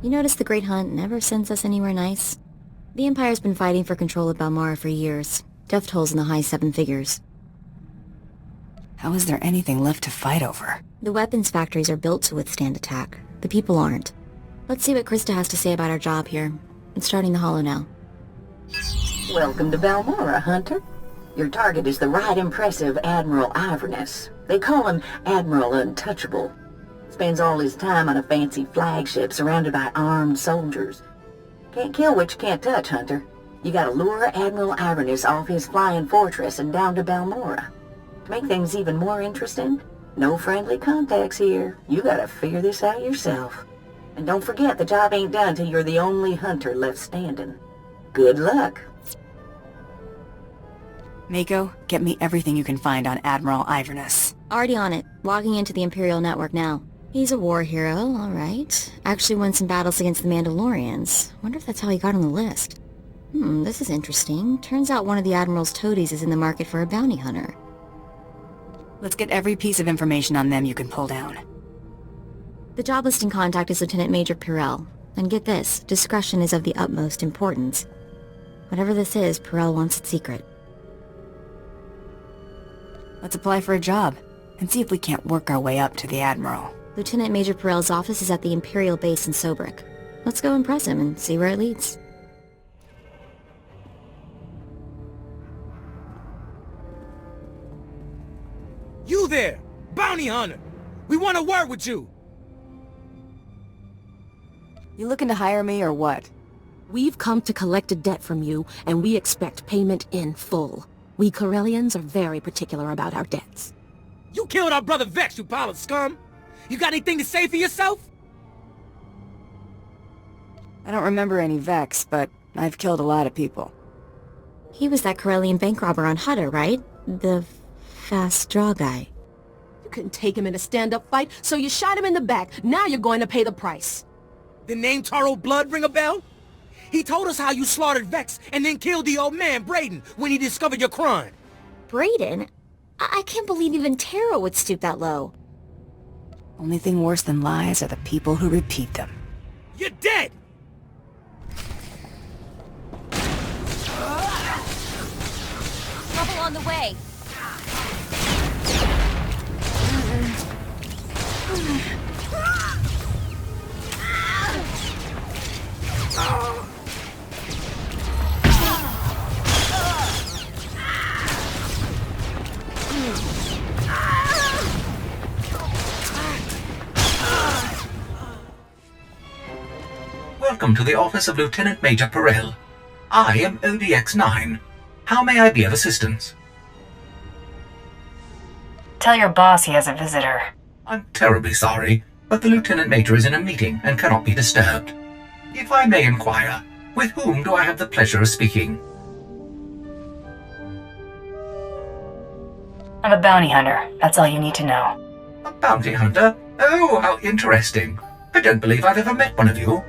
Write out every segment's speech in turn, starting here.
You notice the Great Hunt never sends us anywhere nice? The Empire's been fighting for control of Balmorra for years. Death tolls in the high 7 figures. How is there anything left to fight over? The weapons factories are built to withstand attack. The people aren't. Let's see what Krista has to say about our job here. It's starting the holo now. Welcome to Balmorra, Hunter. Your target is the right impressive Admiral Iverness. They call him Admiral Untouchable. Spends all his time on a fancy flagship surrounded by armed soldiers. Can't kill what you can't touch, Hunter. You gotta lure Admiral Iverness off his flying fortress and down to Balmorra. To make things even more interesting, no friendly contacts here. You gotta figure this out yourself. And don't forget, the job ain't done till you're the only hunter left standing. Good luck. Mako, get me everything you can find on Admiral Iverness. Already on it. Logging into the Imperial network now. He's a war hero, alright. Actually won some battles against the Mandalorians. Wonder if that's how he got on the list. This is interesting. Turns out one of the Admiral's toadies is in the market for a bounty hunter. Let's get every piece of information on them you can pull down. The job listing contact is Lieutenant Major Piral. And get this, discretion is of the utmost importance. Whatever this is, Piral wants it secret. Let's apply for a job, and see if we can't work our way up to the Admiral. Lieutenant Major Piral's office is at the Imperial base in Sobrik. Let's go impress him and see where it leads. You there! Bounty hunter! We want to work with you! You looking to hire me or what? We've come to collect a debt from you, and we expect payment in full. We Corellians are very particular about our debts. You killed our brother Vex, you pile of scum! You got anything to say for yourself? I don't remember any Vex, but I've killed a lot of people. He was that Corellian bank robber on Hutter, right? The fast draw guy. You couldn't take him in a stand-up fight, so you shot him in the back. Now you're going to pay the price. The name Taro Blood ring a bell? He told us how you slaughtered Vex and then killed the old man, Brayden, when he discovered your crime. Brayden? I can't believe even Taro would stoop that low. Only thing worse than lies are the people who repeat them. You're dead! Trouble on the way. Welcome to the office of Lieutenant Major Piral. I am ODX-9. How may I be of assistance? Tell your boss he has a visitor. I'm terribly sorry, but the Lieutenant Major is in a meeting and cannot be disturbed. If I may inquire, with whom do I have the pleasure of speaking? I'm a bounty hunter. That's all you need to know. A bounty hunter? Oh, how interesting. I don't believe I've ever met one of you.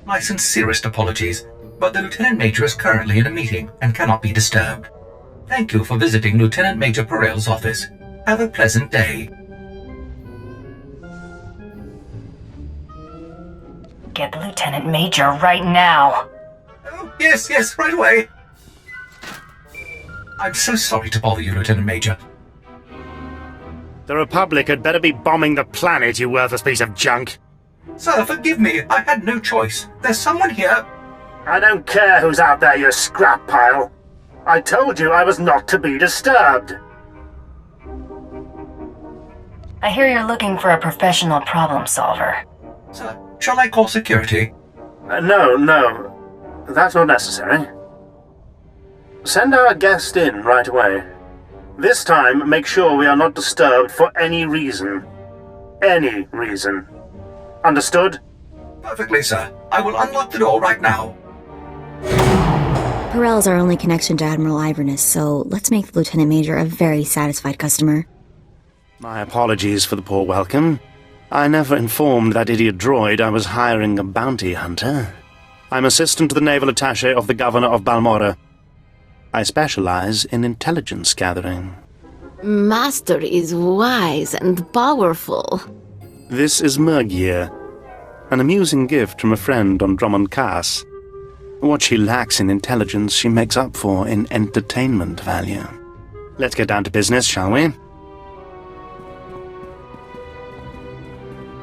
My sincerest apologies, but the Lieutenant Major is currently in a meeting and cannot be disturbed. Thank you for visiting Lieutenant Major Piral's office. Have a pleasant day. Get the Lieutenant Major right now. Oh, yes, right away. I'm so sorry to bother you, Lieutenant Major. The Republic had better be bombing the planet, you worthless piece of junk. Sir, forgive me. I had no choice. There's someone here. I don't care who's out there, you scrap pile. I told you I was not to be disturbed. I hear you're looking for a professional problem solver. Sir, shall I call security? No. That's not necessary. Send our guest in right away. This time, make sure we are not disturbed for any reason. Any reason. Understood? Perfectly, sir. I will unlock the door right now. Piral's our only connection to Admiral Iverness, so let's make the Lieutenant Major a very satisfied customer. My apologies for the poor welcome. I never informed that idiot droid I was hiring a bounty hunter. I'm assistant to the naval attaché of the Governor of Balmorra. I specialize in intelligence gathering. Master is wise and powerful. This is Mergier. An amusing gift from a friend on Drummond Cass. What she lacks in intelligence, she makes up for in entertainment value. Let's get down to business, shall we?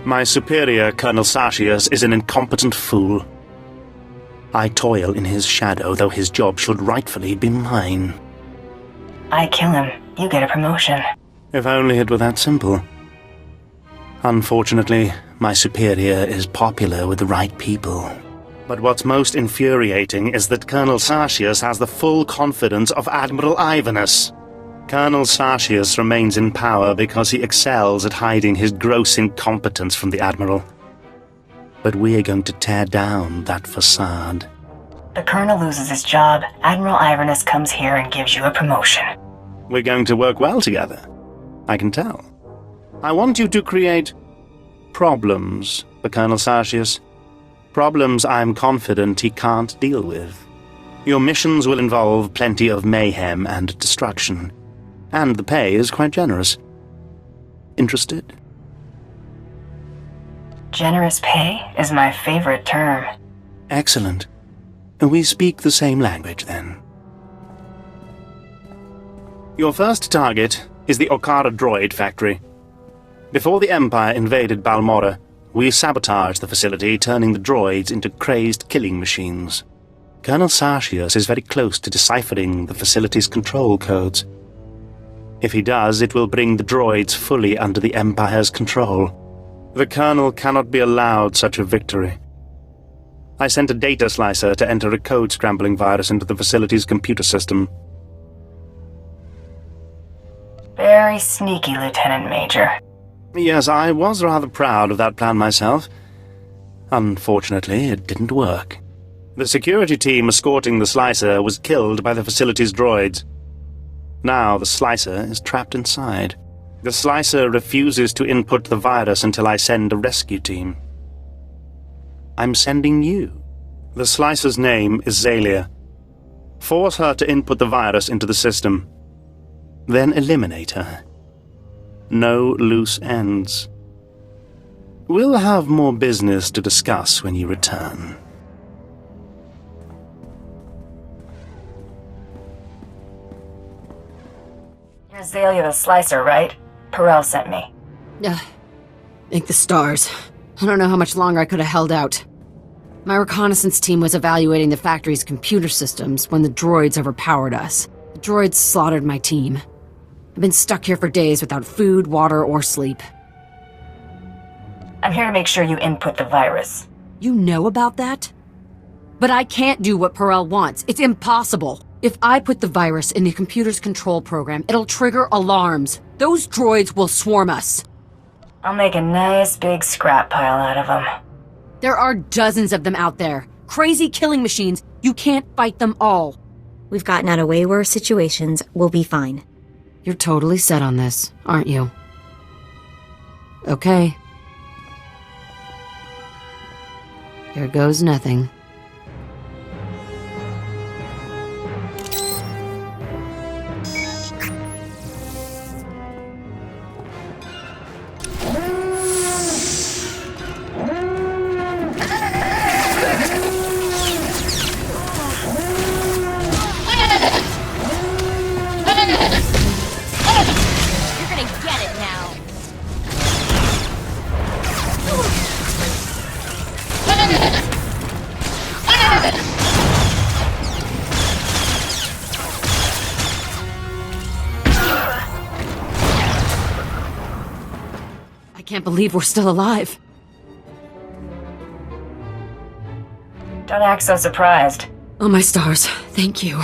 My superior, Colonel Sartius, is an incompetent fool. I toil in his shadow, though his job should rightfully be mine. I kill him, you get a promotion. If only it were that simple. Unfortunately, my superior is popular with the right people. But what's most infuriating is that Colonel Sartius has the full confidence of Admiral Ivanus. Colonel Sartius remains in power because he excels at hiding his gross incompetence from the Admiral. But we are going to tear down that facade. The Colonel loses his job, Admiral Ivanus comes here and gives you a promotion. We're going to work well together. I can tell. I want you to create problems for Colonel Sartius. Problems I'm confident he can't deal with. Your missions will involve plenty of mayhem and destruction. And the pay is quite generous. Interested? Generous pay is my favorite term. Excellent. We speak the same language, then. Your first target is the Okara droid factory. Before the Empire invaded Balmorra, we sabotaged the facility, turning the droids into crazed killing machines. Colonel Sartius is very close to deciphering the facility's control codes. If he does, it will bring the droids fully under the Empire's control. The Colonel cannot be allowed such a victory. I sent a data slicer to enter a code-scrambling virus into the facility's computer system. Very sneaky, Lieutenant Major. Yes, I was rather proud of that plan myself. Unfortunately, it didn't work. The security team escorting the slicer was killed by the facility's droids. Now the slicer is trapped inside. The slicer refuses to input the virus until I send a rescue team. I'm sending you. The slicer's name is Zalia. Force her to input the virus into the system. Then eliminate her. No loose ends. We'll have more business to discuss when you return. You're Zalia the Slicer, right? Piral sent me. Thank the stars. I don't know how much longer I could have held out. My reconnaissance team was evaluating the factory's computer systems when the droids overpowered us. The droids slaughtered my team. I've been stuck here for days without food, water, or sleep. I'm here to make sure you input the virus. You know about that? But I can't do what Piral wants. It's impossible. If I put the virus in the computer's control program, it'll trigger alarms. Those droids will swarm us. I'll make a nice big scrap pile out of them. There are dozens of them out there. Crazy killing machines. You can't fight them all. We've gotten out of way worse situations. We'll be fine. You're totally set on this, aren't you? Okay. Here goes nothing. I can't believe we're still alive. Don't act so surprised. Oh, my stars. Thank you.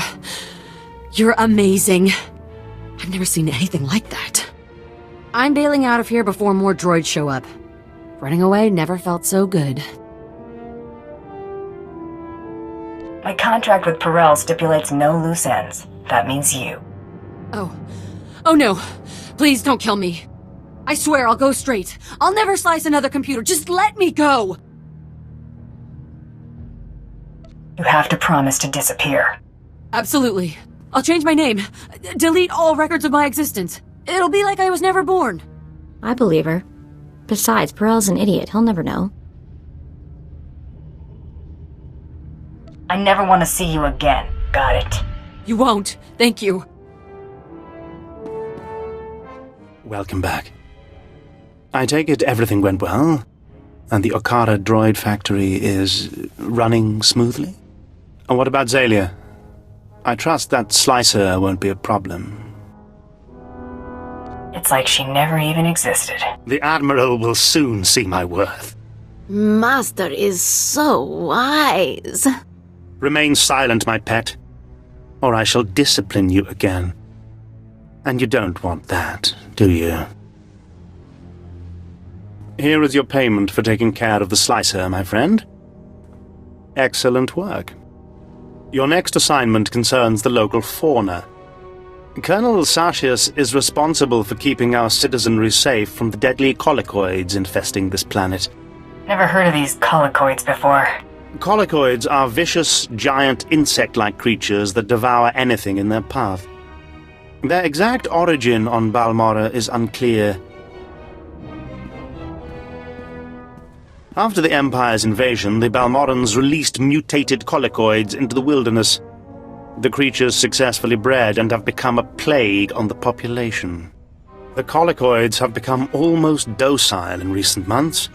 You're amazing. I've never seen anything like that. I'm bailing out of here before more droids show up. Running away never felt so good. My contract with Piral stipulates no loose ends. That means you. Oh. Oh no. Please don't kill me. I swear I'll go straight. I'll never slice another computer. Just let me go! You have to promise to disappear. Absolutely. I'll change my name. Delete all records of my existence. It'll be like I was never born. I believe her. Besides, Pirel's an idiot. He'll never know. I never want to see you again. Got it? You won't. Thank you. Welcome back. I take it everything went well, and the Okara droid factory is running smoothly? And what about Zalia? I trust that slicer won't be a problem. It's like she never even existed. The Admiral will soon see my worth. Master is so wise. Remain silent, my pet, or I shall discipline you again. And you don't want that, do you? Here is your payment for taking care of the slicer, my friend. Excellent work. Your next assignment concerns the local fauna. Colonel Sartius is responsible for keeping our citizenry safe from the deadly colicoids infesting this planet. Never heard of these colicoids before. Colicoids are vicious, giant insect-like creatures that devour anything in their path. Their exact origin on Balmorra is unclear. After the Empire's invasion, the Balmorrans released mutated colicoids into the wilderness. The creatures successfully bred and have become a plague on the population. The colicoids have become almost docile in recent months.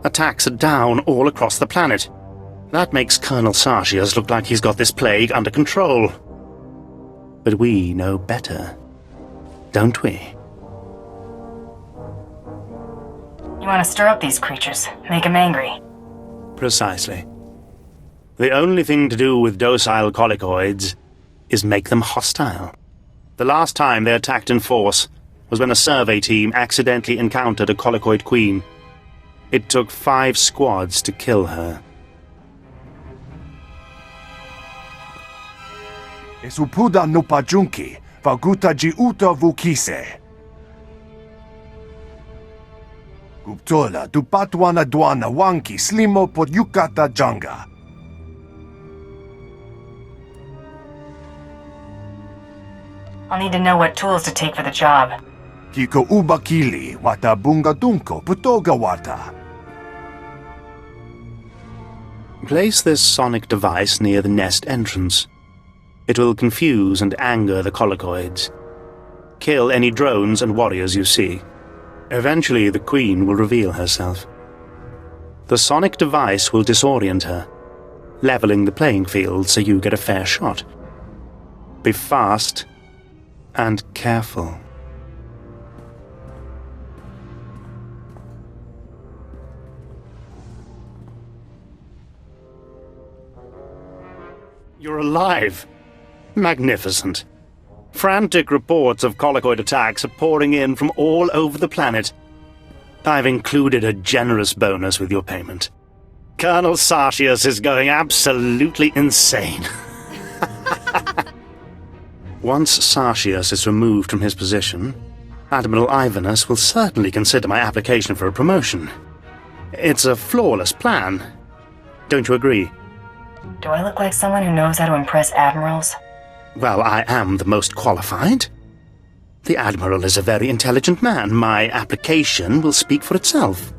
Attacks are down all across the planet. That makes Colonel Sartius look like he's got this plague under control. But we know better, don't we? You want to stir up these creatures, make them angry. Precisely. The only thing to do with docile colicoids is make them hostile. The last time they attacked in force was when a survey team accidentally encountered a colicoid queen. It took 5 squads to kill her. Esupuda no pajunki, vaguta jiuta vukise. Guptola dupatwana dwana wanki slimo pod yukata janga. I'll need to know what tools to take for the job. Kiko ubakili wata bunga dunko putoga wata. Place this sonic device near the nest entrance. It will confuse and anger the colicoids. Kill any drones and warriors you see. Eventually, the Queen will reveal herself. The sonic device will disorient her, leveling the playing field so you get a fair shot. Be fast and careful. You're alive! Magnificent. Frantic reports of colicoid attacks are pouring in from all over the planet. I've included a generous bonus with your payment. Colonel Sartius is going absolutely insane. Once Sartius is removed from his position, Admiral Ivanus will certainly consider my application for a promotion. It's a flawless plan. Don't you agree? Do I look like someone who knows how to impress admirals? Well, I am the most qualified. The Admiral is a very intelligent man. My application will speak for itself.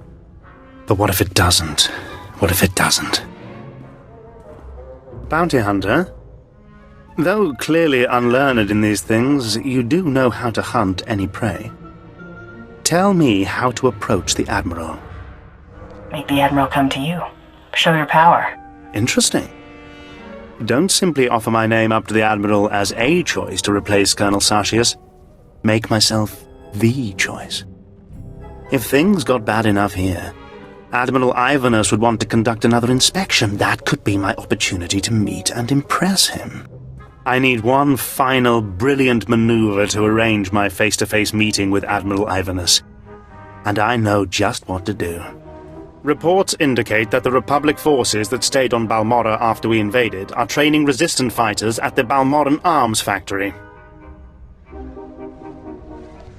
But what if it doesn't? What if it doesn't? Bounty Hunter, though clearly unlearned in these things, you do know how to hunt any prey. Tell me how to approach the Admiral. Make the Admiral come to you. Show your power. Interesting. Don't simply offer my name up to the Admiral as a choice to replace Colonel Sartius. Make myself the choice. If things got bad enough here, Admiral Ivanus would want to conduct another inspection. That could be my opportunity to meet and impress him. I need one final brilliant maneuver to arrange my face-to-face meeting with Admiral Ivanus. And I know just what to do. Reports indicate that the Republic forces that stayed on Balmorra after we invaded are training resistant fighters at the Balmorran arms factory.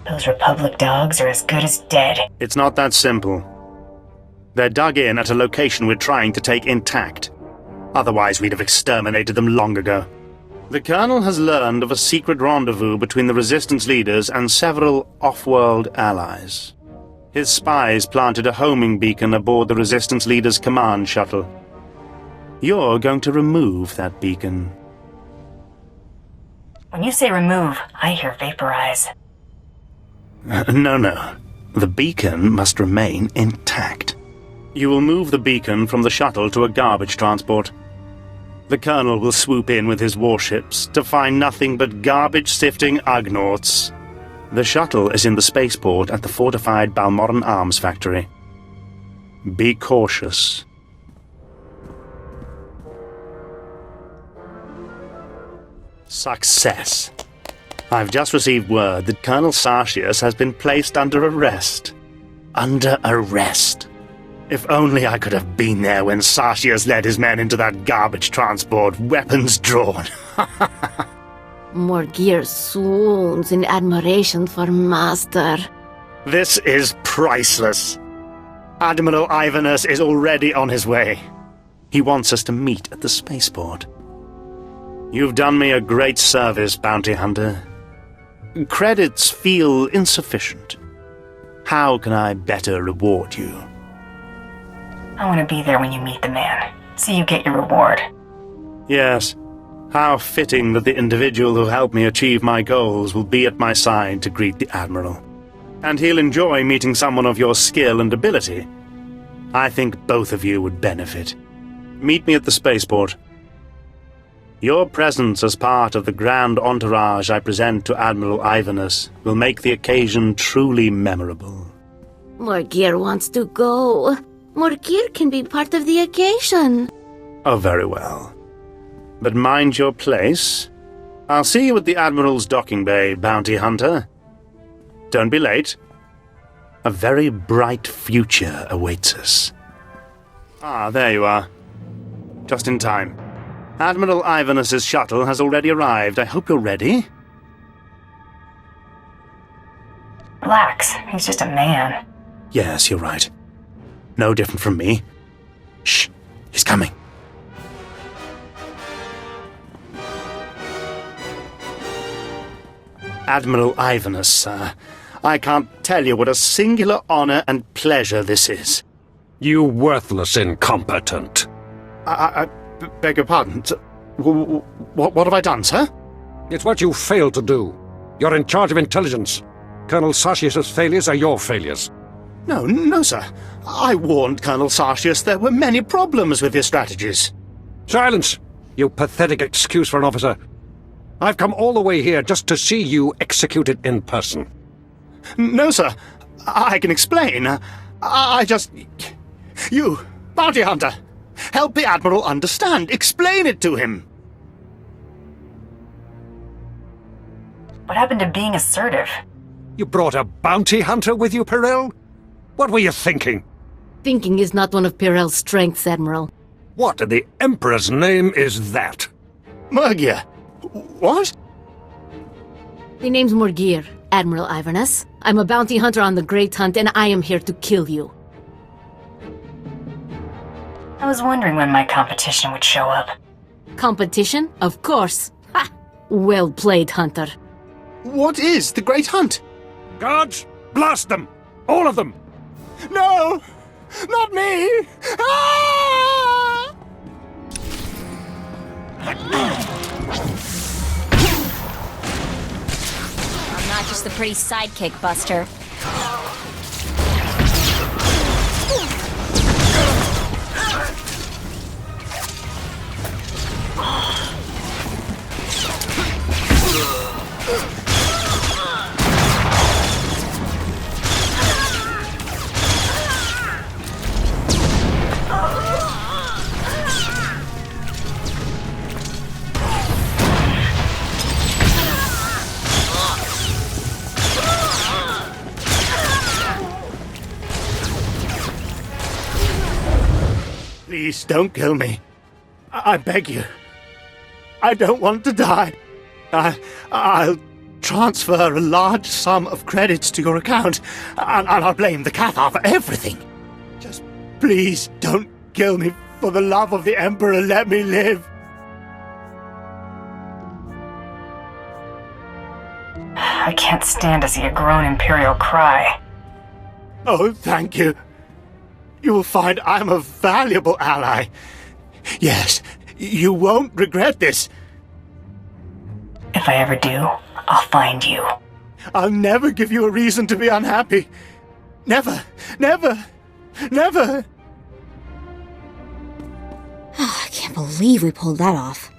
Those Republic dogs are as good as dead. It's not that simple. They're dug in at a location we're trying to take intact. Otherwise, we'd have exterminated them long ago. The Colonel has learned of a secret rendezvous between the Resistance leaders and several off-world allies. His spies planted a homing beacon aboard the Resistance leader's command shuttle. You're going to remove that beacon. When you say remove, I hear vaporize. No. The beacon must remain intact. You will move the beacon from the shuttle to a garbage transport. The Colonel will swoop in with his warships to find nothing but garbage-sifting Ugnaughts. The shuttle is in the spaceport at the fortified Balmorran arms factory. Be cautious. Success. I've just received word that Colonel Sartius has been placed under arrest. Under arrest. If only I could have been there when Sartius led his men into that garbage transport, weapons drawn. Morgir swoons in admiration for Master. This is priceless. Admiral Ivanus is already on his way. He wants us to meet at the spaceport. You've done me a great service, Bounty Hunter. Credits feel insufficient. How can I better reward you? I want to be there when you meet the man. See you get your reward. Yes. How fitting that the individual who helped me achieve my goals will be at my side to greet the Admiral. And he'll enjoy meeting someone of your skill and ability. I think both of you would benefit. Meet me at the spaceport. Your presence as part of the grand entourage I present to Admiral Ivanus will make the occasion truly memorable. Morgir wants to go. Morgir can be part of the occasion. Oh, very well. But mind your place. I'll see you at the Admiral's docking bay, Bounty Hunter. Don't be late. A very bright future awaits us. Ah, there you are. Just in time. Admiral Ivanus's shuttle has already arrived. I hope you're ready. Relax, he's just a man. Yes, you're right. No different from me. Shh, he's coming. Admiral Ivanus, sir. I can't tell you what a singular honor and pleasure this is. You worthless incompetent. I beg your pardon. What have I done, sir? It's what you failed to do. You're in charge of intelligence. Colonel Sartius' failures are your failures. No, sir. I warned Colonel Sartius there were many problems with his strategies. Silence! You pathetic excuse for an officer. I've come all the way here just to see you executed in person. No, sir. I can explain. I just... You, Bounty Hunter, help the Admiral understand. Explain it to him. What happened to being assertive? You brought a bounty hunter with you, Piral? What were you thinking? Thinking is not one of Piral's strengths, Admiral. What in the Emperor's name is that? Morgir. What? The name's Morgir, Admiral Ivanus. I'm a bounty hunter on the Great Hunt, and I am here to kill you. I was wondering when my competition would show up. Competition? Of course. Ha! Well played, Hunter. What is the Great Hunt? Guards, blast them! All of them! No! Not me! Ah! I'm not just the pretty sidekick, Buster. Please don't kill me. I beg you. I don't want to die. I'll transfer a large sum of credits to your account, and I'll blame the Cathar for everything. Just please don't kill me. For the love of the Emperor, let me live. I can't stand to see a grown Imperial cry. Oh, thank you. You will find I'm a valuable ally. Yes, you won't regret this. If I ever do, I'll find you. I'll never give you a reason to be unhappy. Never, never, never. I can't believe we pulled that off.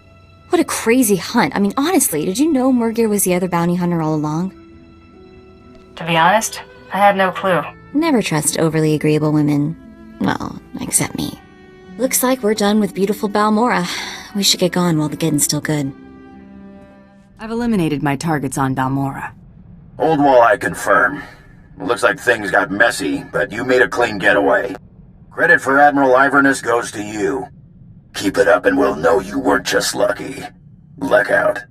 What a crazy hunt. I mean, honestly, did you know Murgir was the other bounty hunter all along? To be honest, I had no clue. Never trust overly agreeable women. Well, except me. Looks like we're done with beautiful Balmorra. We should get going while the getting's still good. I've eliminated my targets on Balmorra. Old Walleye confirm. Looks like things got messy, but you made a clean getaway. Credit for Admiral Iverness goes to you. Keep it up and we'll know you weren't just lucky. Luck out.